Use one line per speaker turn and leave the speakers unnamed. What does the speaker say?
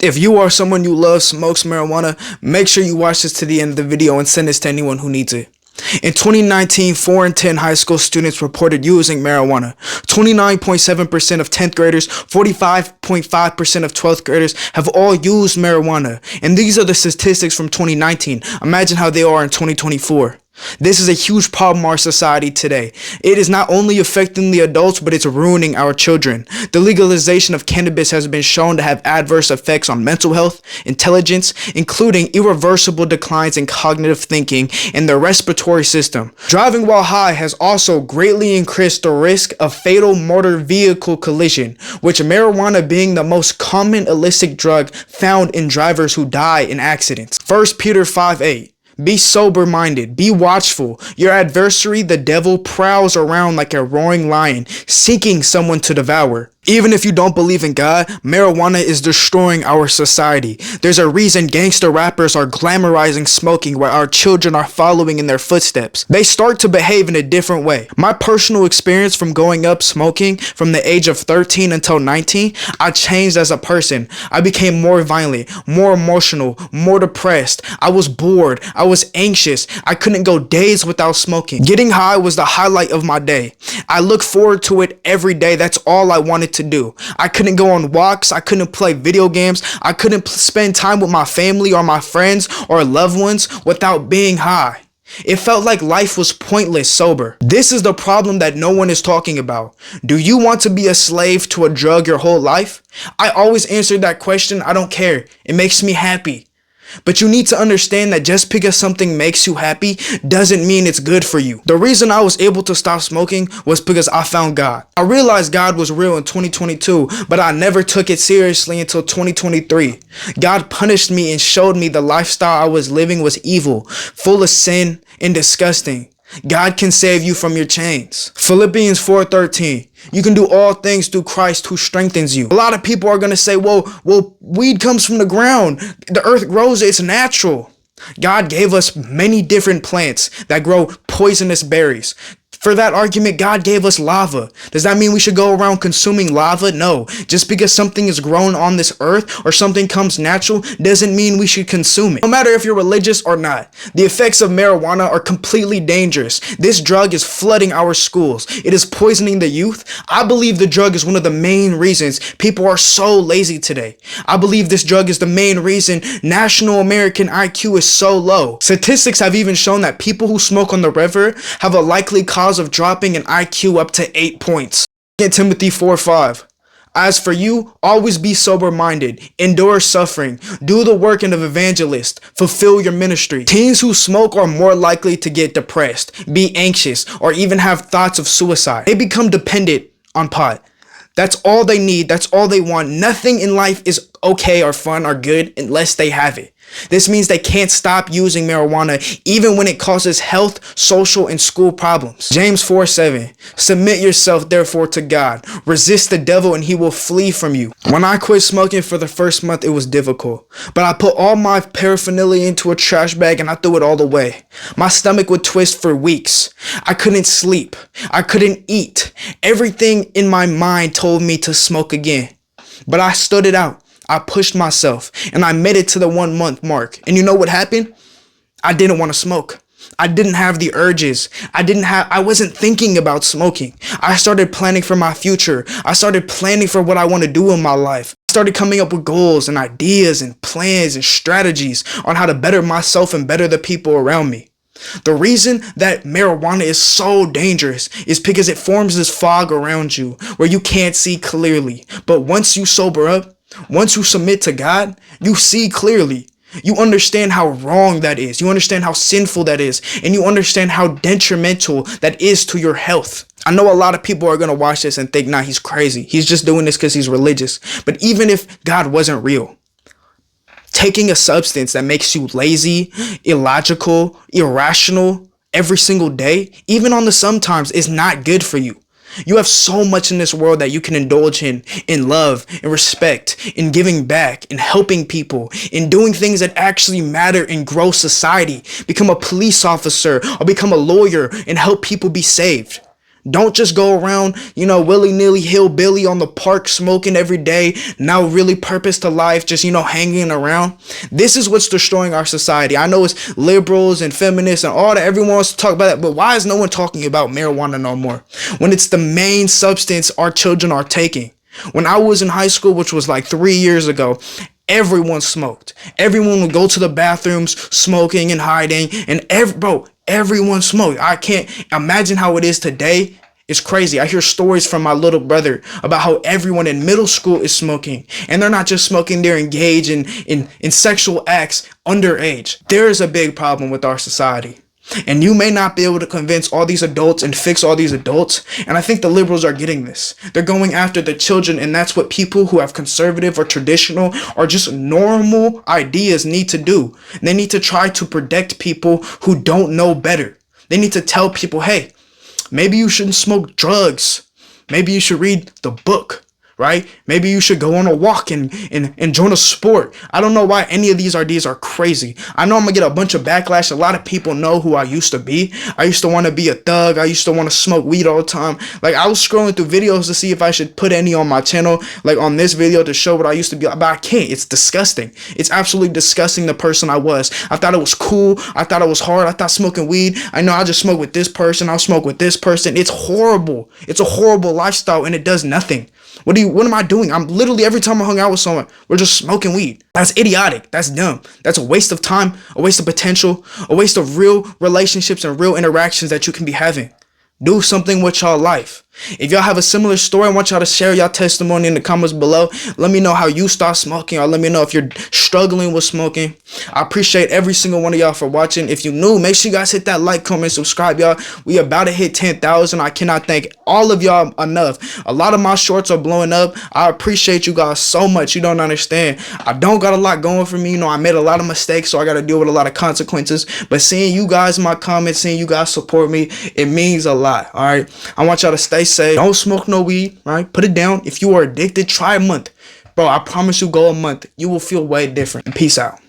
If you or someone you love smokes marijuana, make sure you watch this to the end of the video and send this to anyone who needs it. In 2019, 4 in 10 high school students reported using marijuana. 29.7% of 10th graders, 45.5% of 12th graders have all used marijuana. And these are the statistics from 2019. Imagine how they are in 2024. This is a huge problem in our society today. It is not only affecting the adults, but it's ruining our children. The legalization of cannabis has been shown to have adverse effects on mental health, intelligence, including irreversible declines in cognitive thinking and the respiratory system. Driving while high has also greatly increased the risk of fatal motor vehicle collision, which marijuana being the most common illicit drug found in drivers who die in accidents. 1 Peter 5:8. Be sober-minded, be watchful. Your adversary, the devil, prowls around like a roaring lion, seeking someone to devour. Even if you don't believe in God, marijuana is destroying our society. There's a reason gangster rappers are glamorizing smoking while our children are following in their footsteps. They start to behave in a different way. My personal experience from growing up smoking from the age of 13 until 19, I changed as a person. I became more violent, more emotional, more depressed. I was bored. I was anxious. I couldn't go days without smoking. Getting high was the highlight of my day. I look forward to it every day. That's all I wanted to do. I couldn't go on walks. I couldn't play video games. I couldn't spend time with my family or my friends or loved ones without being high. It felt like life was pointless sober. This is the problem that no one is talking about. Do you want to be a slave to a drug your whole life? I always answered that question. I don't care. It makes me happy. But you need to understand that just because something makes you happy doesn't mean it's good for you. The reason I was able to stop smoking was because I found God. I realized God was real in 2022, but I never took it seriously until 2023. God punished me and showed me the lifestyle I was living was evil, full of sin and disgusting. God can save you from your chains. Philippians 4:13. You can do all things through Christ who strengthens you. A lot of people are going to say, well, weed comes from the ground. The earth grows it. It's natural. God gave us many different plants that grow poisonous berries. For that argument, God gave us lava. Does that mean we should go around consuming lava? No. Just because something is grown on this earth or something comes natural doesn't mean we should consume it. No matter if you're religious or not, the effects of marijuana are completely dangerous. This drug is flooding our schools. It is poisoning the youth. I believe the drug is one of the main reasons people are so lazy today. I believe this drug is the main reason national American IQ is so low. Statistics have even shown that people who smoke on the river have a likely cause of dropping an IQ up to 8 points. 2 Timothy 4:5. As for you, always be sober-minded, endure suffering, do the work of an evangelist, fulfill your ministry. Teens who smoke are more likely to get depressed, be anxious, or even have thoughts of suicide. They become dependent on pot. That's all they need. That's all they want. Nothing in life is okay or fun or good unless they have it. This means they can't stop using marijuana even when it causes health, social, and school problems. James 4:7. Submit yourself therefore to God. Resist the devil and he will flee from you. When I quit smoking for the first month, it was difficult. But I put all my paraphernalia into a trash bag and I threw it all away. My stomach would twist for weeks. I couldn't sleep. I couldn't eat. Everything in my mind told me to smoke again. But I stood it out. I pushed myself and I made it to the 1 month mark. And you know what happened? I didn't want to smoke. I didn't have the urges. I wasn't thinking about smoking. I started planning for my future. I started planning for what I want to do in my life. I started coming up with goals and ideas and plans and strategies on how to better myself and better the people around me. The reason that marijuana is so dangerous is because it forms this fog around you where you can't see clearly. But once you sober up, once you submit to God, you see clearly. You understand how wrong that is. You understand how sinful that is. And you understand how detrimental that is to your health. I know a lot of people are going to watch this and think, nah, he's crazy. He's just doing this because he's religious. But even if God wasn't real, taking a substance that makes you lazy, illogical, irrational every single day, even on the sometimes, is not good for you. You have so much in this world that you can indulge in love, in respect, in giving back, in helping people, in doing things that actually matter and grow society. Become a police officer or become a lawyer and help people be saved. Don't just go around, willy-nilly hillbilly on the park smoking every day, now really purpose to life, just, hanging around. This is what's destroying our society. I know it's liberals and feminists and all that. Everyone wants to talk about that, but why is no one talking about marijuana no more? When it's the main substance our children are taking. When I was in high school, which was like 3 years ago, everyone smoked. Everyone would go to the bathrooms smoking and hiding, and everyone smoked. I can't imagine how it is today. It's crazy. I hear stories from my little brother about how everyone in middle school is smoking. And they're not just smoking, they're engaged in sexual acts underage. There is a big problem with our society. And you may not be able to convince all these adults and fix all these adults. And I think the liberals are getting this. They're going after the children, and that's what people who have conservative or traditional or just normal ideas need to do. They need to try to protect people who don't know better. They need to tell people, hey, maybe you shouldn't smoke drugs. Maybe you should read the book, right? Maybe you should go on a walk and join a sport. I don't know why any of these ideas are crazy. I know I'm gonna get a bunch of backlash. A lot of people know who I used to be. I used to want to be a thug. I used to want to smoke weed all the time. Like, I was scrolling through videos to see if I should put any on my channel, like on this video, to show what I used to be, but I can't. It's disgusting. It's absolutely disgusting, the person I was. I thought it was cool. I thought it was hard. I thought smoking weed, I know I'll just smoke with this person. I'll smoke with this person. It's horrible. It's a horrible lifestyle, and it does nothing. What am I doing? I'm literally, every time I hung out with someone, we're just smoking weed. That's idiotic. That's dumb. That's a waste of time, a waste of potential, a waste of real relationships and real interactions that you can be having. Do something with y'all life. If y'all have a similar story, I want y'all to share y'all testimony in the comments below. Let me know how you start smoking, or let me know if you're struggling with smoking. I appreciate every single one of y'all for watching. If you're new, make sure you guys hit that like, comment, subscribe, y'all. We about to hit 10,000. I cannot thank all of y'all enough. A lot of my shorts are blowing up. I appreciate you guys so much. You don't understand. I don't got a lot going for me. I made a lot of mistakes, so I got to deal with a lot of consequences. But seeing you guys in my comments, seeing you guys support me, it means a lot. All right. I want y'all to stay safe. Don't smoke no weed. All right. Put it down. If you are addicted, try a month. Bro, I promise you, go a month. You will feel way different. And peace out.